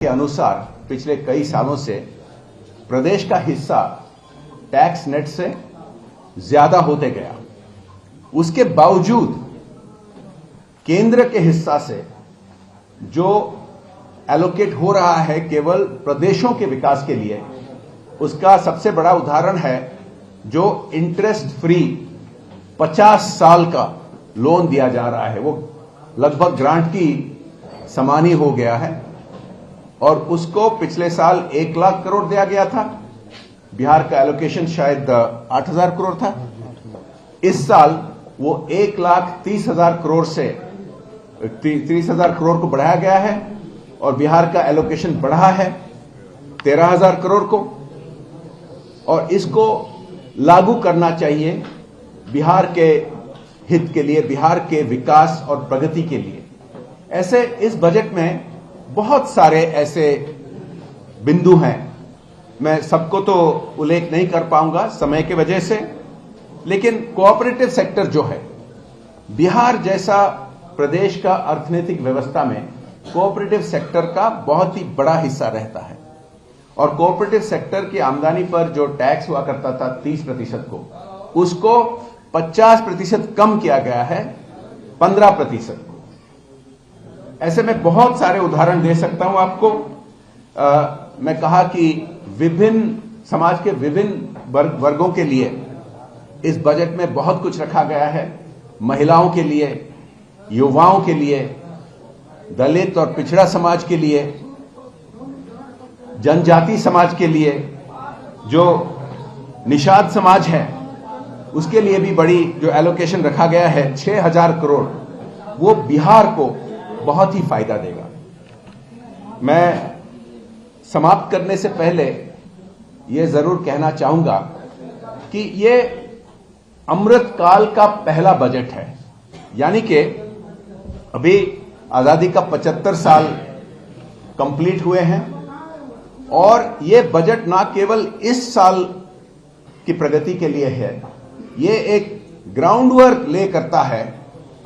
के अनुसार पिछले कई सालों से प्रदेश का हिस्सा टैक्स नेट से ज्यादा होते गया। उसके बावजूद केंद्र के हिस्सा से जो एलोकेट हो रहा है केवल प्रदेशों के विकास के लिए, उसका सबसे बड़ा उदाहरण है जो इंटरेस्ट फ्री 50 साल का लोन दिया जा रहा है। वो लगभग ग्रांट की समान ही हो गया है और उसको पिछले साल 1 लाख करोड़ दिया गया था। बिहार का एलोकेशन शायद 8,000 करोड़ था। इस साल वो 1,30,000 करोड़ से 30,000 करोड़ को बढ़ाया गया है और बिहार का एलोकेशन बढ़ा है 13,000 करोड़ को, और इसको लागू करना चाहिए बिहार के हित के लिए, बिहार के विकास और प्रगति के लिए। ऐसे इस बजट में बहुत सारे ऐसे बिंदु हैं, मैं सबको तो उल्लेख नहीं कर पाऊंगा समय की वजह से, लेकिन कोऑपरेटिव सेक्टर जो है, बिहार जैसा प्रदेश का अर्थनैतिक व्यवस्था में कोऑपरेटिव सेक्टर का बहुत ही बड़ा हिस्सा रहता है और कोऑपरेटिव सेक्टर की आमदनी पर जो टैक्स हुआ करता था 30% को, उसको 50% कम किया गया है 15%। ऐसे में बहुत सारे उदाहरण दे सकता हूं आपको। मैं कहा कि विभिन्न समाज के विभिन्न वर्गों के लिए इस बजट में बहुत कुछ रखा गया है। महिलाओं के लिए, युवाओं के लिए, दलित और पिछड़ा समाज के लिए, जनजाति समाज के लिए, जो निषाद समाज है उसके लिए भी बड़ी जो एलोकेशन रखा गया है 6,000 करोड़, वो बिहार को बहुत ही फायदा देगा। मैं समाप्त करने से पहले ये जरूर कहना चाहूंगा कि ये अमृत काल का पहला बजट है, यानी कि अभी आजादी का 75 साल कंप्लीट हुए हैं और ये बजट ना केवल इस साल की प्रगति के लिए है, ये एक ग्राउंड वर्क ले करता है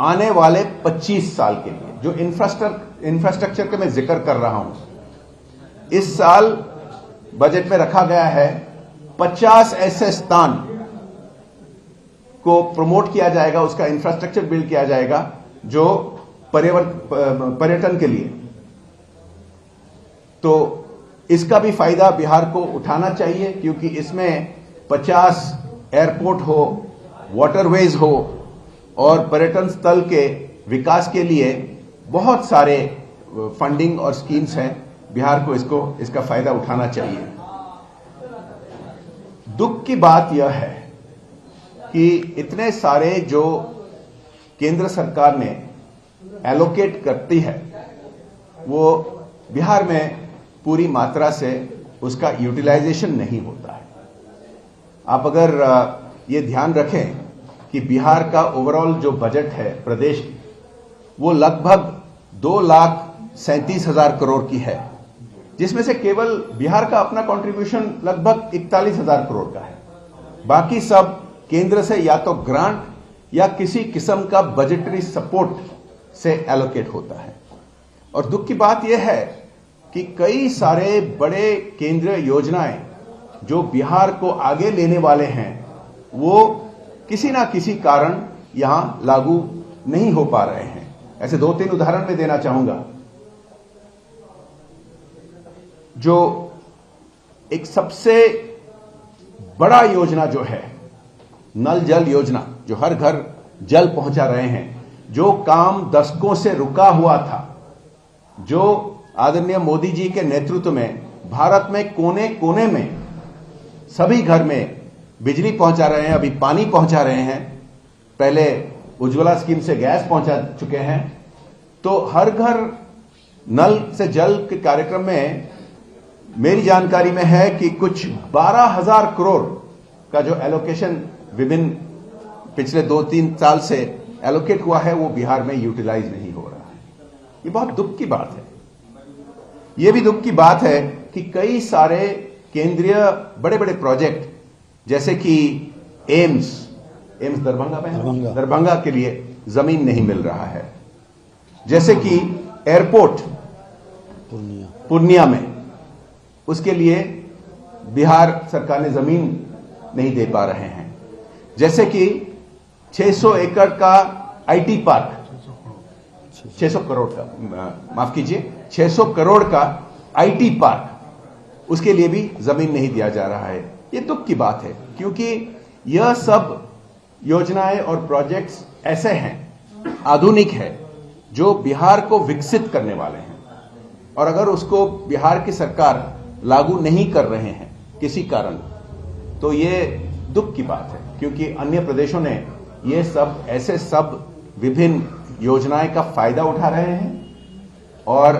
आने वाले 25 साल के लिए। जो इंफ्रास्ट्रक्चर का मैं जिक्र कर रहा हूं, इस साल बजट में रखा गया है 50 ऐसे स्थान को प्रमोट किया जाएगा, उसका इंफ्रास्ट्रक्चर बिल्ड किया जाएगा जो पर्यटन के लिए। तो इसका भी फायदा बिहार को उठाना चाहिए, क्योंकि इसमें 50 एयरपोर्ट हो, वाटरवेज हो और पर्यटन स्थल के विकास के लिए बहुत सारे फंडिंग और स्कीम्स हैं। बिहार को इसका फायदा उठाना चाहिए। दुख की बात यह है कि इतने सारे जो केंद्र सरकार ने एलोकेट करती है, वो बिहार में पूरी मात्रा से उसका यूटिलाइजेशन नहीं होता है। आप अगर ये ध्यान रखें कि बिहार का ओवरऑल जो बजट है प्रदेश की, वो लगभग 2,37,000 करोड़ की है, जिसमें से केवल बिहार का अपना कंट्रीब्यूशन लगभग 41,000 करोड़ का है। बाकी सब केंद्र से या तो ग्रांट या किसी किस्म का बजटरी सपोर्ट से एलोकेट होता है। और दुख की बात यह है कि कई सारे बड़े केंद्रीय योजनाएं जो बिहार को आगे लेने वाले हैं, वो किसी ना किसी कारण यहां लागू नहीं हो पा रहे हैं। ऐसे 2-3 उदाहरण मैं देना चाहूंगा। जो एक सबसे बड़ा योजना जो है नल जल योजना, जो हर घर जल पहुंचा रहे हैं, जो काम दशकों से रुका हुआ था, जो आदरणीय मोदी जी के नेतृत्व में भारत में कोने कोने में सभी घर में बिजली पहुंचा रहे हैं, अभी पानी पहुंचा रहे हैं, पहले उज्ज्वला स्कीम से गैस पहुंचा चुके हैं। तो हर घर नल से जल के कार्यक्रम में मेरी जानकारी में है कि कुछ 12,000 करोड़ का जो एलोकेशन विभिन्न पिछले 2-3 साल से एलोकेट हुआ है, वो बिहार में यूटिलाइज नहीं हो रहा है। ये बहुत दुख की बात है। ये भी दुख की बात है कि कई सारे केंद्रीय बड़े बड़े प्रोजेक्ट, जैसे कि एम्स दरभंगा के लिए जमीन नहीं मिल रहा है, जैसे कि एयरपोर्ट पूर्णिया में, उसके लिए बिहार सरकार ने जमीन नहीं दे पा रहे हैं। जैसे कि 600 एकड़ का आईटी पार्क, 600 करोड़ का, माफ कीजिए, 600 करोड़ का आईटी पार्क, उसके लिए भी जमीन नहीं दिया जा रहा है। ये दुख की बात है, क्योंकि यह सब योजनाएं और प्रोजेक्ट्स ऐसे हैं, आधुनिक है, जो बिहार को विकसित करने वाले हैं। और अगर उसको बिहार की सरकार लागू नहीं कर रहे हैं किसी कारण, तो ये दुख की बात है, क्योंकि अन्य प्रदेशों ने ये सब ऐसे सब विभिन्न योजनाएं का फायदा उठा रहे हैं और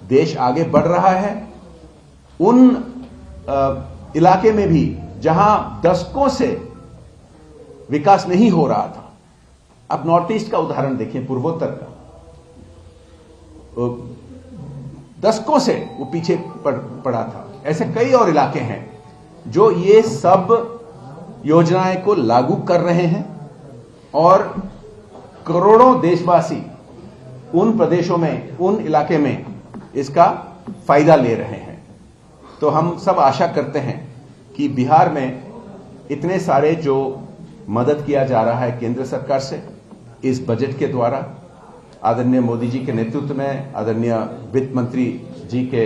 देश आगे बढ़ रहा है। उन इलाके में भी जहां दशकों से विकास नहीं हो रहा था, अब नॉर्थ ईस्ट का उदाहरण देखिए, पूर्वोत्तर का, दशकों से वो पीछे पड़ा था। ऐसे कई और इलाके हैं जो ये सब योजनाएं को लागू कर रहे हैं और करोड़ों देशवासी उन प्रदेशों में, उन इलाके में इसका फायदा ले रहे हैं। तो हम सब आशा करते हैं कि बिहार में इतने सारे जो मदद किया जा रहा है केंद्र सरकार से इस बजट के द्वारा, आदरणीय मोदी जी के नेतृत्व में, आदरणीय वित्त मंत्री जी के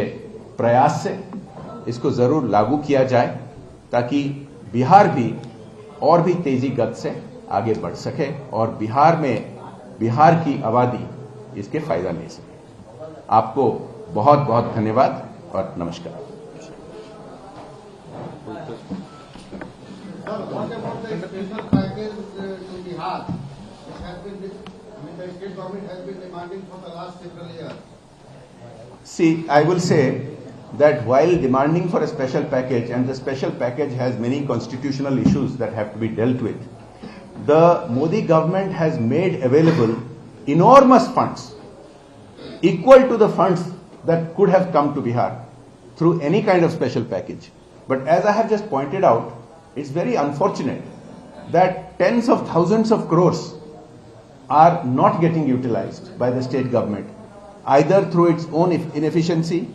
प्रयास से इसको जरूर लागू किया जाए, ताकि बिहार भी और भी तेजी गति से आगे बढ़ सके और बिहार में बिहार की आबादी इसके फायदा ले सके। आपको बहुत बहुत धन्यवाद और नमस्कार। See, I will say that while demanding for a special package, and the special package has many constitutional issues that have to be dealt with, the Modi government has made available enormous funds, equal to the funds that could have come to Bihar through any kind of special package. But as I have just pointed out, it's very unfortunate that tens of thousands of crores are not getting utilized by the state government, either through its own inefficiency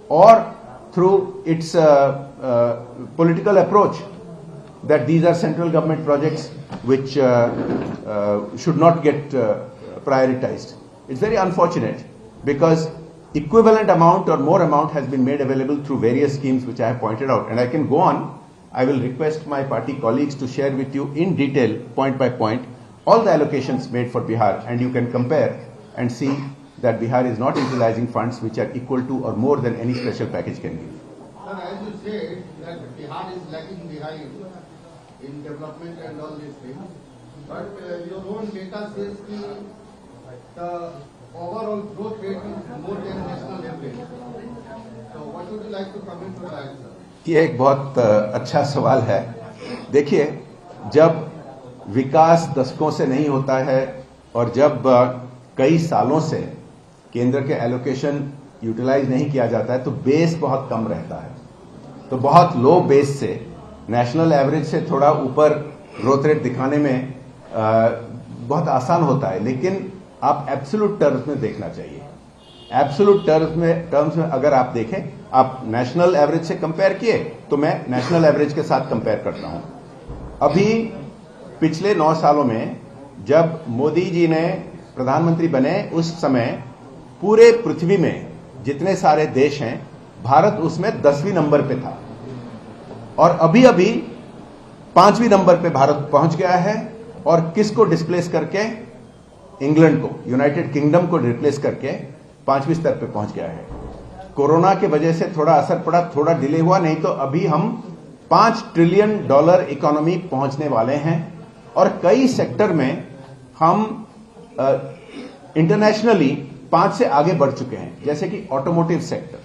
or through its political approach that these are central government projects which should not get prioritized. It's very unfortunate because equivalent amount or more amount has been made available through various schemes which I have pointed out, and I can go on. I will request my party colleagues to share with you in detail, point by point, all the allocations made for Bihar, and you can compare and see that Bihar is not utilizing funds which are equal to or more than any special package can give. Sir, as you said that Bihar is lagging behind in development and all these things, but your own data says the overall growth rate is more than national average. So what would you like to comment on that, sir? ये एक बहुत अच्छा सवाल है। देखिए, जब विकास दशकों से नहीं होता है और जब कई सालों से केंद्र के एलोकेशन यूटिलाइज नहीं किया जाता है, तो बेस बहुत कम रहता है। तो बहुत लो बेस से नेशनल एवरेज से थोड़ा ऊपर ग्रोथ रेट दिखाने में बहुत आसान होता है, लेकिन आप एब्सोल्यूट टर्म्स में देखना चाहिए। एब्सोल्यूट टर्म्स में अगर आप देखें, आप नेशनल एवरेज से कंपेयर किए, तो मैं नेशनल एवरेज के साथ कंपेयर करता हूं। अभी पिछले 9 सालों में जब मोदी जी ने प्रधानमंत्री बने, उस समय पूरे पृथ्वी में जितने सारे देश हैं, भारत उसमें 10वीं नंबर पे था और अभी अभी 5वीं नंबर पे भारत पहुंच गया है। और किसको डिस्प्लेस करके? इंग्लैंड को, यूनाइटेड किंगडम को रिप्लेस करके 5वीं स्तर पे पहुंच गया है। कोरोना के वजह से थोड़ा असर पड़ा, थोड़ा डिले हुआ, नहीं तो अभी हम $5 ट्रिलियन इकोनॉमी पहुंचने वाले हैं। और कई सेक्टर में हम इंटरनेशनली 5 से आगे बढ़ चुके हैं, जैसे कि ऑटोमोटिव सेक्टर।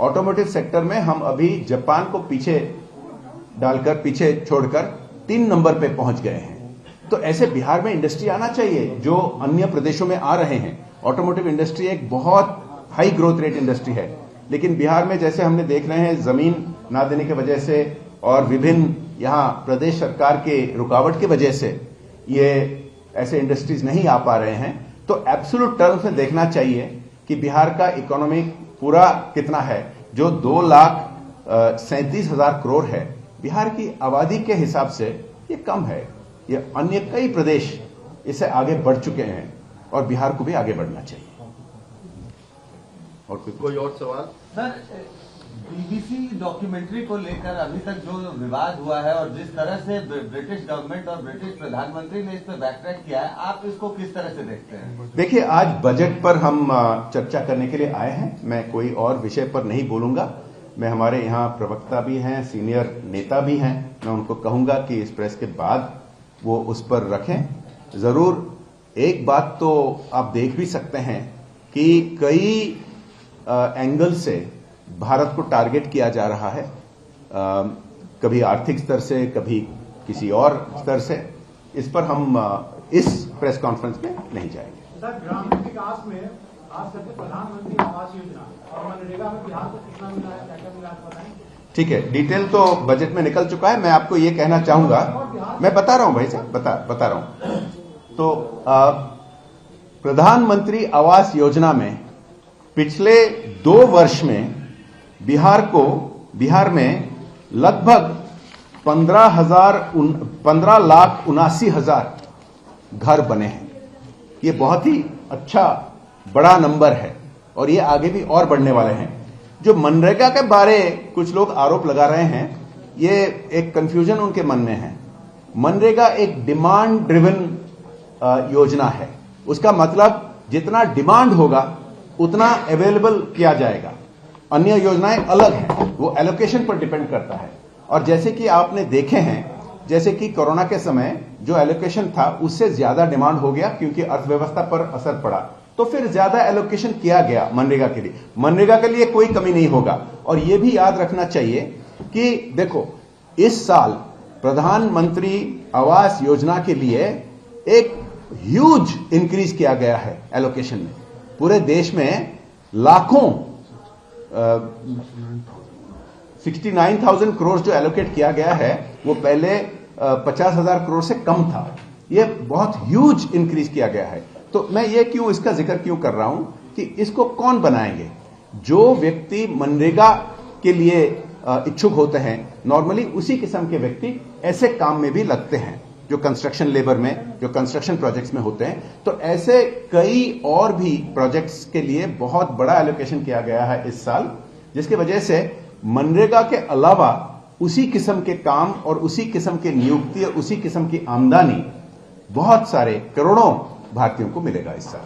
ऑटोमोटिव सेक्टर में हम अभी जापान को पीछे डालकर, पीछे छोड़कर 3 नंबर पे पहुंच गए हैं। तो ऐसे बिहार में इंडस्ट्री आना चाहिए जो अन्य प्रदेशों में आ रहे हैं। ऑटोमोटिव इंडस्ट्री एक बहुत हाई ग्रोथ रेट इंडस्ट्री है, लेकिन बिहार में जैसे हमने देख रहे हैं, जमीन ना देने की वजह से और विभिन्न यहां प्रदेश सरकार के रुकावट की वजह से ये ऐसे इंडस्ट्रीज नहीं आ पा रहे हैं। तो एब्सोल्यूट टर्म्स में देखना चाहिए कि बिहार का इकोनॉमिक पूरा कितना है, जो 2,37,000 करोड़ है, बिहार की आबादी के हिसाब से ये कम है। ये अन्य कई प्रदेश इससे आगे बढ़ चुके हैं और बिहार को भी आगे बढ़ना चाहिए। और कोई और सवाल? सर, बीबीसी डॉक्यूमेंट्री को लेकर अभी तक जो विवाद हुआ है और जिस तरह से ब्रिटिश गवर्नमेंट और ब्रिटिश प्रधानमंत्री ने इस पर बैकट्रैक किया है, आप इसको किस तरह से देखते हैं? देखिए, आज बजट पर हम चर्चा करने के लिए आए हैं। मैं कोई और विषय पर नहीं बोलूंगा। मैं हमारे यहाँ प्रवक्ता भी हैं, सीनियर नेता भी हैं, मैं उनको कहूंगा कि इस प्रेस के बाद वो उस पर रखें। जरूर एक बात तो आप देख भी सकते हैं कि कई एंगल से भारत को टारगेट किया जा रहा है, कभी आर्थिक स्तर से, कभी किसी और स्तर से। इस पर हम इस प्रेस कॉन्फ्रेंस में नहीं जाएंगे। सर, ग्रामीण विकास में आज तक प्रधानमंत्री आवास योजना और मनरेगा में बिहार को कितना मिला है, क्या मिला है बताएं। ठीक है, डिटेल तो बजट में निकल चुका है। मैं आपको ये कहना चाहूंगा, मैं बता रहा हूं भाई साहब, बता रहा हूं। तो प्रधानमंत्री आवास योजना में पिछले 2 वर्ष में बिहार में लगभग 15,79,000 घर बने हैं। ये बहुत ही अच्छा बड़ा नंबर है और ये आगे भी और बढ़ने वाले हैं। जो मनरेगा के बारे कुछ लोग आरोप लगा रहे हैं, ये एक कंफ्यूजन उनके मन में है। मनरेगा एक डिमांड ड्रिवन योजना है। उसका मतलब जितना डिमांड होगा उतना अवेलेबल किया जाएगा। अन्य योजनाएं अलग हैं, वो एलोकेशन पर डिपेंड करता है। और जैसे कि आपने देखे हैं, जैसे कि कोरोना के समय जो एलोकेशन था उससे ज्यादा डिमांड हो गया क्योंकि अर्थव्यवस्था पर असर पड़ा, तो फिर ज्यादा एलोकेशन किया गया मनरेगा के लिए। मनरेगा के लिए कोई कमी नहीं होगा। और यह भी याद रखना चाहिए कि देखो, इस साल प्रधानमंत्री आवास योजना के लिए एक ह्यूज इंक्रीज किया गया है एलोकेशन में। पूरे देश में लाखों 69,000 करोड़ जो एलोकेट किया गया है, वो पहले 50,000 करोड़ से कम था। ये बहुत ह्यूज इंक्रीज किया गया है। तो मैं ये इसका जिक्र क्यों कर रहा हूं कि इसको कौन बनाएंगे? जो व्यक्ति मनरेगा के लिए इच्छुक होते हैं, नॉर्मली उसी किस्म के व्यक्ति ऐसे काम में भी लगते हैं, जो कंस्ट्रक्शन लेबर में, जो कंस्ट्रक्शन प्रोजेक्ट्स में होते हैं। तो ऐसे कई और भी प्रोजेक्ट्स के लिए बहुत बड़ा एलोकेशन किया गया है इस साल, जिसकी वजह से मनरेगा के अलावा उसी किस्म के काम और उसी किस्म की नियुक्ति और उसी किस्म की आमदनी बहुत सारे करोड़ों भारतीयों को मिलेगा इस साल।